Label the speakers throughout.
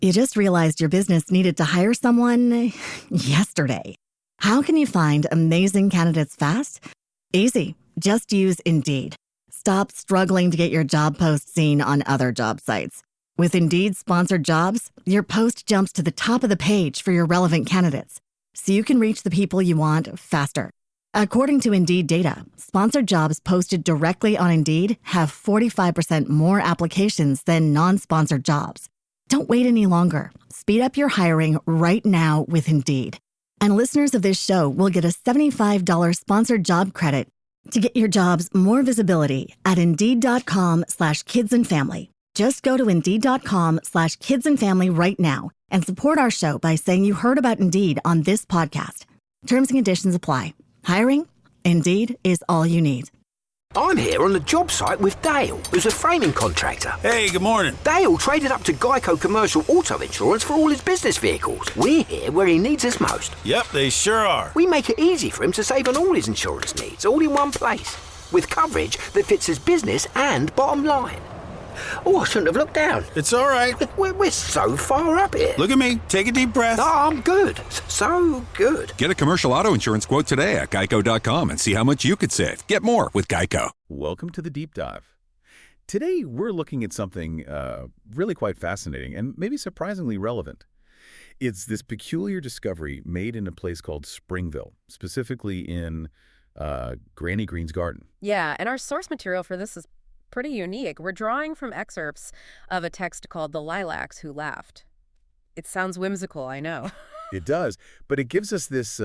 Speaker 1: You just realized your business needed to hire someone yesterday. How can you find amazing candidates fast? Easy. Just use Indeed. Stop struggling to get your job post seen on other job sites. With Indeed sponsored jobs, your post jumps to the top of the page for your relevant candidates, so you can reach the people you want faster. According to Indeed data, sponsored jobs posted directly on Indeed have 45% more applications than non-sponsored jobs. Don't wait any longer. Speed up your hiring right now with Indeed. And listeners of this show will get a $75 sponsored job credit to get your jobs more visibility at Indeed.com/kidsandfamily. Just go to Indeed.com/kidsandfamily right now and support our show by saying you heard about Indeed on this podcast. Terms and conditions apply. Hiring? Indeed is all you need.
Speaker 2: I'm here on the job site with Dale, who's a framing contractor.
Speaker 3: Hey, good morning.
Speaker 2: Dale traded up to Geico Commercial Auto Insurance for all his business vehicles. We're here where he needs us most.
Speaker 3: Yep, they sure are.
Speaker 2: We make it easy for him to save on all his insurance needs, all in one place, with coverage that fits his business and bottom line. Oh, I shouldn't have looked down.
Speaker 3: It's all right.
Speaker 2: We're so far up here.
Speaker 3: Look at me. Take a deep breath.
Speaker 2: Oh, I'm good. So good.
Speaker 4: Get a commercial auto insurance quote today at geico.com and see how much you could save. Get more with Geico.
Speaker 5: Welcome to the Deep Dive. Today, we're looking at something really quite fascinating and maybe surprisingly relevant. It's this peculiar discovery made in a place called Springville, specifically in Granny Green's garden.
Speaker 6: Yeah, and our source material for this is pretty unique. We're drawing from excerpts of a text called The Lilacs Who Laughed. It sounds whimsical, I know.
Speaker 5: It does, but it gives us this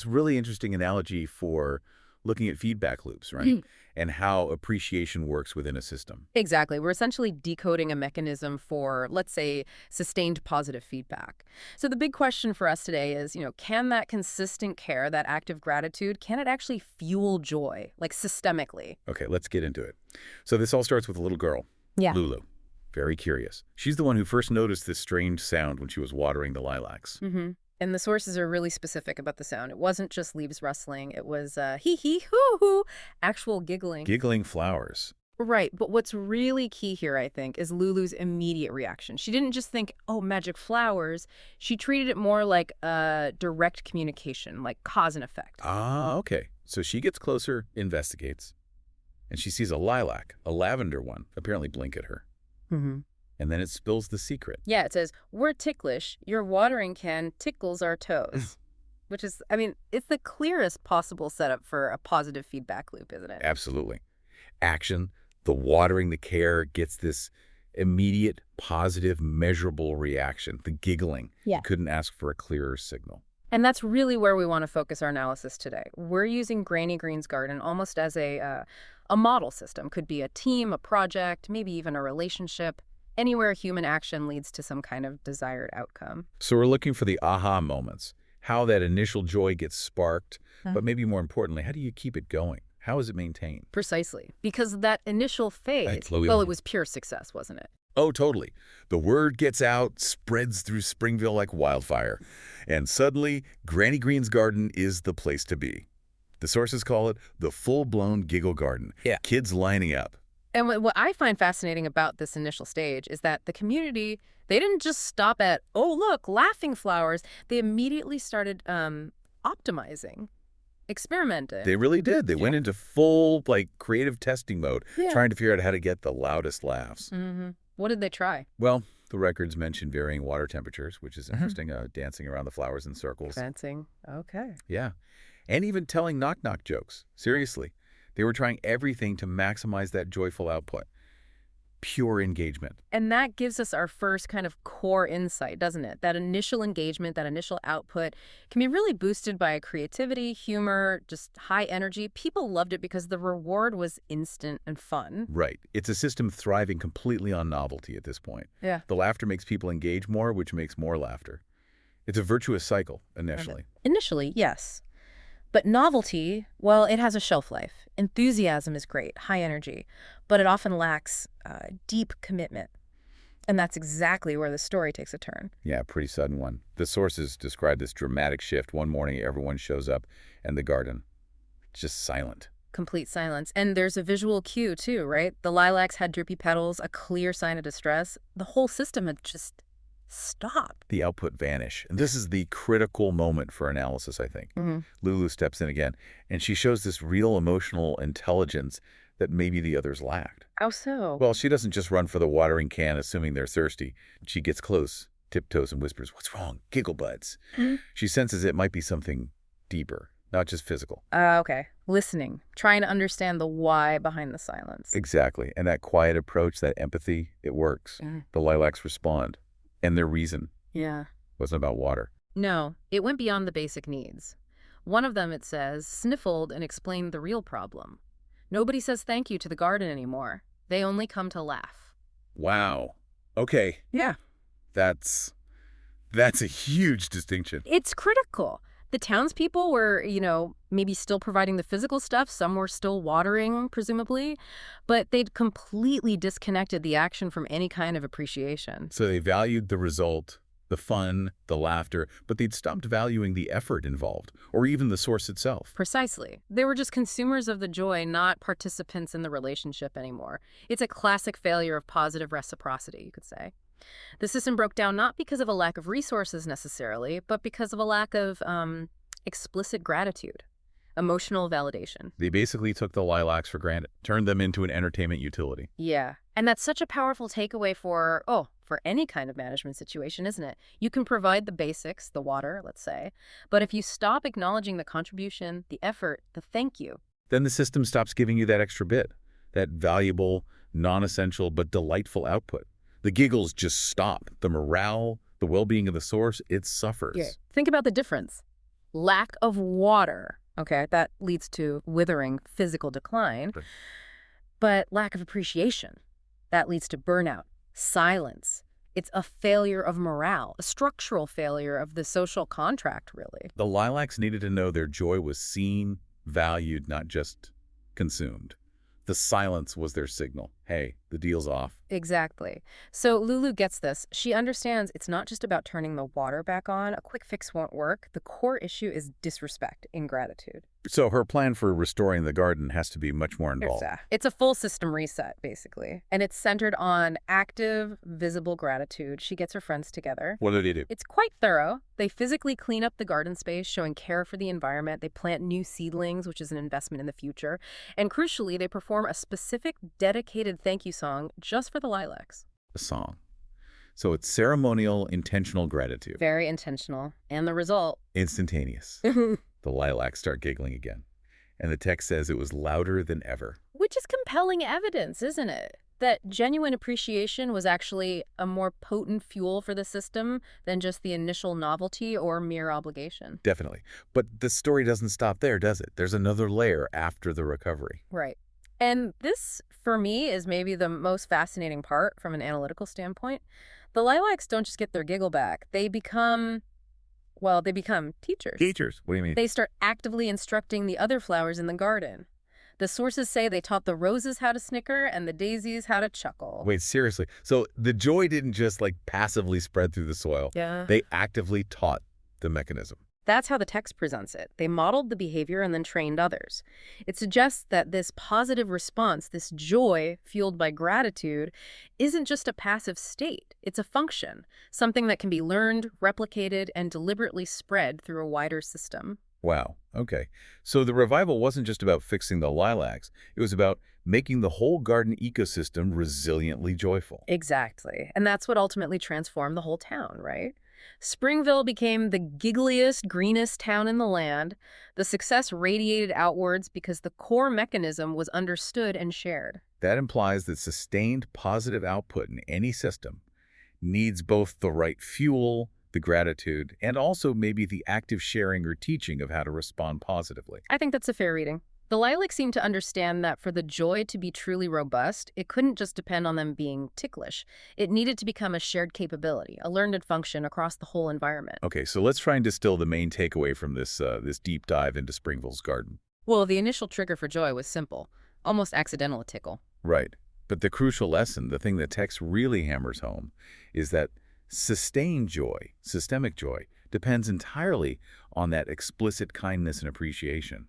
Speaker 5: really interesting analogy for looking at feedback loops, right? And how appreciation works within a system.
Speaker 6: Exactly. We're essentially decoding a mechanism for, let's say, sustained positive feedback. So the big question for us today is, can that consistent care, that active gratitude, can it actually fuel joy, like systemically?
Speaker 5: Okay, let's get into it. So this all starts with a little girl, Lulu. Very curious. She's the one who first noticed this strange sound when she was watering the lilacs.
Speaker 6: Mm-hmm. And the sources are really specific about the sound. It wasn't just leaves rustling. It was hee-hee-hoo-hoo, actual giggling.
Speaker 5: Giggling flowers.
Speaker 6: Right. But what's really key here, I think, is Lulu's immediate reaction. She didn't just think, oh, magic flowers. She treated it more like a direct communication, like cause and effect.
Speaker 5: Ah, okay. So she gets closer, investigates, and she sees a lilac, a lavender one, apparently blink at her.
Speaker 6: Mm-hmm.
Speaker 5: And then it spills the secret.
Speaker 6: Yeah, it says, we're ticklish. Your watering can tickles our toes. Which is, it's the clearest possible setup for a positive feedback loop, isn't it?
Speaker 5: Absolutely. Action, the watering, the care gets this immediate, positive, measurable reaction, the giggling.
Speaker 6: Yeah.
Speaker 5: You couldn't ask for a clearer signal.
Speaker 6: And that's really where we want to focus our analysis today. We're using Granny Green's garden almost as a model system. Could be a team, a project, maybe even a relationship. Anywhere human action leads to some kind of desired outcome.
Speaker 5: So we're looking for the aha moments, how that initial joy gets sparked, but maybe more importantly, how do you keep it going? How is it maintained?
Speaker 6: Precisely. Because that initial phase, well, it was pure success, wasn't it?
Speaker 5: Oh, totally. The word gets out, spreads through Springville like wildfire, and suddenly Granny Green's garden is the place to be. The sources call it the full-blown giggle garden.
Speaker 2: Yeah.
Speaker 5: Kids lining up.
Speaker 6: And what I find fascinating about this initial stage is that the community, they didn't just stop at, oh, look, laughing flowers. They immediately started optimizing, experimenting.
Speaker 5: They really did. They went into full, creative testing mode, trying to figure out how to get the loudest laughs.
Speaker 6: Mm-hmm. What did they try?
Speaker 5: Well, the records mention varying water temperatures, which is interesting, dancing around the flowers in circles.
Speaker 6: Dancing, okay.
Speaker 5: Yeah. And even telling knock-knock jokes. Seriously. They were trying everything to maximize that joyful output. Pure engagement.
Speaker 6: And that gives us our first kind of core insight, doesn't it? That initial engagement, that initial output can be really boosted by creativity, humor, just high energy. People loved it because the reward was instant and fun.
Speaker 5: Right. It's a system thriving completely on novelty at this point.
Speaker 6: Yeah.
Speaker 5: The laughter makes people engage more, which makes more laughter. It's a virtuous cycle, initially.
Speaker 6: Initially, yes. But novelty, well, it has a shelf life. Enthusiasm is great, high energy, but it often lacks deep commitment. And that's exactly where the story takes a turn.
Speaker 5: Yeah, pretty sudden one. The sources describe this dramatic shift. One morning, everyone shows up, and the garden, just silent.
Speaker 6: Complete silence. And there's a visual cue, too, right? The lilacs had droopy petals, a clear sign of distress. The whole system had just stop.
Speaker 5: The output vanish. And this is the critical moment for analysis, I think. Lulu steps in again, and she shows this real emotional intelligence that maybe the others lacked.
Speaker 6: How so?
Speaker 5: Well, she doesn't just run for the watering can assuming they're thirsty. She gets close, tiptoes, and whispers, "What's wrong? Giggle buds." She senses it might be something deeper, not just physical.
Speaker 6: Okay. Listening. Trying to understand the why behind the silence.
Speaker 5: Exactly. And that quiet approach, that empathy, it works. The lilacs respond. And their reason wasn't about water.
Speaker 6: No, it went beyond the basic needs. One of them, it says, sniffled and explained the real problem. Nobody says thank you to the garden anymore. They only come to laugh.
Speaker 5: Wow. Okay.
Speaker 6: Yeah.
Speaker 5: That's a huge distinction.
Speaker 6: It's critical. The townspeople were, maybe still providing the physical stuff. Some were still watering, presumably. But they'd completely disconnected the action from any kind of appreciation.
Speaker 5: So they valued the result, the fun, the laughter, but they'd stopped valuing the effort involved, or even the source itself.
Speaker 6: Precisely. They were just consumers of the joy, not participants in the relationship anymore. It's a classic failure of positive reciprocity, you could say. The system broke down not because of a lack of resources necessarily, but because of a lack of explicit gratitude, emotional validation.
Speaker 5: They basically took the lilacs for granted, turned them into an entertainment utility.
Speaker 6: Yeah. And that's such a powerful takeaway for any kind of management situation, isn't it? You can provide the basics, the water, let's say, but if you stop acknowledging the contribution, the effort, the thank you,
Speaker 5: then the system stops giving you that extra bit, that valuable, non-essential, but delightful output. The giggles just stop. The morale, the well-being of the source, it suffers.
Speaker 6: Yeah. Think about the difference. Lack of water, okay, that leads to withering, physical decline. But lack of appreciation, that leads to burnout, silence. It's a failure of morale, a structural failure of the social contract, really.
Speaker 5: The lilacs needed to know their joy was seen, valued, not just consumed. The silence was their signal. Hey, the deal's off.
Speaker 6: Exactly. So Lulu gets this. She understands it's not just about turning the water back on. A quick fix won't work. The core issue is disrespect, ingratitude.
Speaker 5: So her plan for restoring the garden has to be much more involved.
Speaker 6: It's a full system reset, basically. And it's centered on active, visible gratitude. She gets her friends together.
Speaker 5: What do they do?
Speaker 6: It's quite thorough. They physically clean up the garden space, showing care for the environment. They plant new seedlings, which is an investment in the future. And crucially, they perform a specific, dedicated thank you song just for the lilacs.
Speaker 5: A song. So it's ceremonial, intentional gratitude.
Speaker 6: Very intentional. And the result?
Speaker 5: Instantaneous. The lilacs start giggling again. And the text says it was louder than ever.
Speaker 6: Which is compelling evidence, isn't it? That genuine appreciation was actually a more potent fuel for the system than just the initial novelty or mere obligation.
Speaker 5: Definitely. But the story doesn't stop there, does it? There's another layer after the recovery.
Speaker 6: Right. And this, for me, is maybe the most fascinating part from an analytical standpoint. The lilacs don't just get their giggle back. They become teachers.
Speaker 5: Teachers? What do you mean?
Speaker 6: They start actively instructing the other flowers in the garden. The sources say they taught the roses how to snicker and the daisies how to chuckle.
Speaker 5: Wait, seriously? So the joy didn't just passively spread through the soil.
Speaker 6: Yeah.
Speaker 5: They actively taught the mechanism.
Speaker 6: That's how the text presents it. They modeled the behavior and then trained others. It suggests that this positive response, this joy fueled by gratitude, isn't just a passive state. It's a function, something that can be learned, replicated, and deliberately spread through a wider system.
Speaker 5: Wow. Okay. So the revival wasn't just about fixing the lilacs. It was about making the whole garden ecosystem resiliently joyful.
Speaker 6: Exactly. And that's what ultimately transformed the whole town, right? Springville became the giggliest, greenest town in the land. The success radiated outwards because the core mechanism was understood and shared.
Speaker 5: That implies that sustained positive output in any system needs both the right fuel, the gratitude, and also maybe the active sharing or teaching of how to respond positively.
Speaker 6: I think that's a fair reading. The lilacs seem to understand that for the joy to be truly robust, it couldn't just depend on them being ticklish. It needed to become a shared capability, a learned function across the whole environment.
Speaker 5: Okay, so let's try and distill the main takeaway from this deep dive into Springville's garden.
Speaker 6: Well, the initial trigger for joy was simple, almost accidental a tickle.
Speaker 5: Right. But the crucial lesson, the thing the text really hammers home, is that sustained joy, systemic joy, depends entirely on that explicit kindness and appreciation.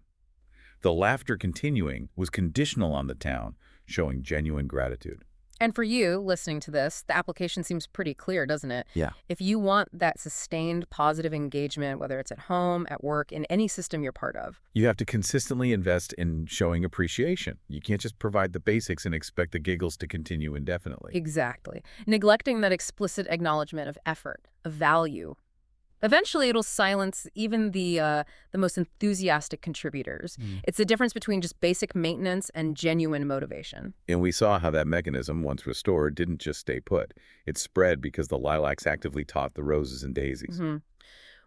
Speaker 5: The laughter continuing was conditional on the town showing genuine gratitude.
Speaker 6: And for you, listening to this, the application seems pretty clear, doesn't it?
Speaker 5: Yeah.
Speaker 6: If you want that sustained positive engagement, whether it's at home, at work, in any system you're part of.
Speaker 5: You have to consistently invest in showing appreciation. You can't just provide the basics and expect the giggles to continue indefinitely.
Speaker 6: Exactly. Neglecting that explicit acknowledgement of effort, of value. Eventually, it'll silence even the most enthusiastic contributors. It's the difference between just basic maintenance and genuine motivation.
Speaker 5: And we saw how that mechanism, once restored, didn't just stay put. It spread because the lilacs actively taught the roses and daisies.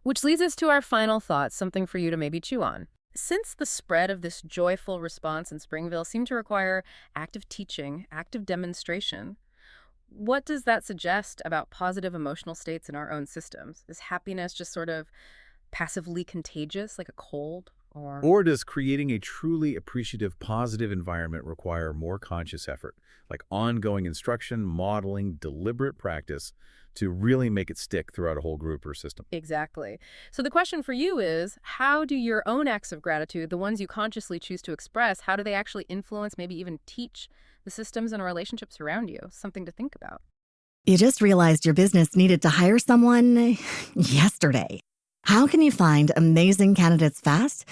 Speaker 6: Which leads us to our final thoughts, something for you to maybe chew on. Since the spread of this joyful response in Springville seemed to require active teaching, active demonstration, what does that suggest about positive emotional states in our own systems? Is happiness just sort of passively contagious, like a cold?
Speaker 5: Or does creating a truly appreciative, positive environment require more conscious effort, like ongoing instruction, modeling, deliberate practice, to really make it stick throughout a whole group or system?
Speaker 6: Exactly. So the question for you is, how do your own acts of gratitude, the ones you consciously choose to express, how do they actually influence, maybe even teach the systems and relationships around you? Something to think about.
Speaker 1: You just realized your business needed to hire someone yesterday. How can you find amazing candidates fast?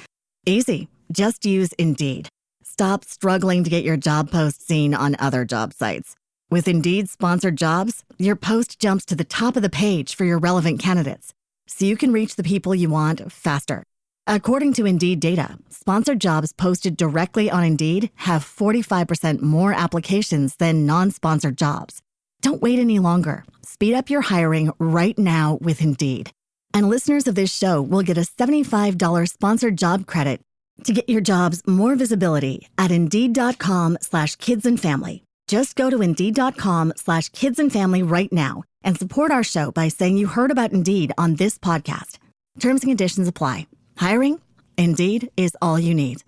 Speaker 1: Easy. Just use Indeed. Stop struggling to get your job post seen on other job sites. With Indeed sponsored jobs, your post jumps to the top of the page for your relevant candidates, so you can reach the people you want faster. According to Indeed data, sponsored jobs posted directly on Indeed have 45% more applications than non-sponsored jobs. Don't wait any longer. Speed up your hiring right now with Indeed. And listeners of this show will get a $75 sponsored job credit to get your jobs more visibility at Indeed.com/kidsandfamily. Just go to Indeed.com/kidsandfamily right now and support our show by saying you heard about Indeed on this podcast. Terms and conditions apply. Hiring? Indeed is all you need.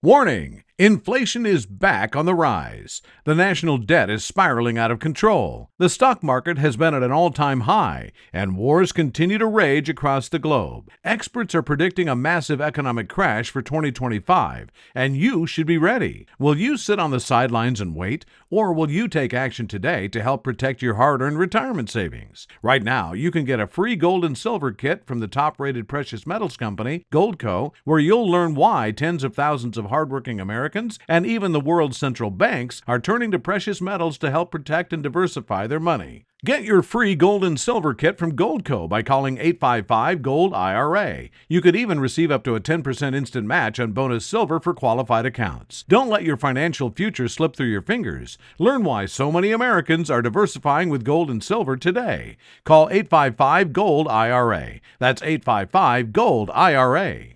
Speaker 7: Warning! Inflation is back on the rise. The national debt is spiraling out of control. The stock market has been at an all-time high, and wars continue to rage across the globe. Experts are predicting a massive economic crash for 2025, and you should be ready. Will you sit on the sidelines and wait, or will you take action today to help protect your hard-earned retirement savings? Right now, you can get a free gold and silver kit from the top-rated precious metals company, Goldco, where you'll learn why tens of thousands of hardworking Americans and even the world's central banks are turning to precious metals to help protect and diversify their money. Get your free gold and silver kit from Goldco by calling 855-GOLD-IRA. You could even receive up to a 10% instant match on bonus silver for qualified accounts. Don't let your financial future slip through your fingers. Learn why so many Americans are diversifying with gold and silver today. Call 855-GOLD-IRA. That's 855-GOLD-IRA.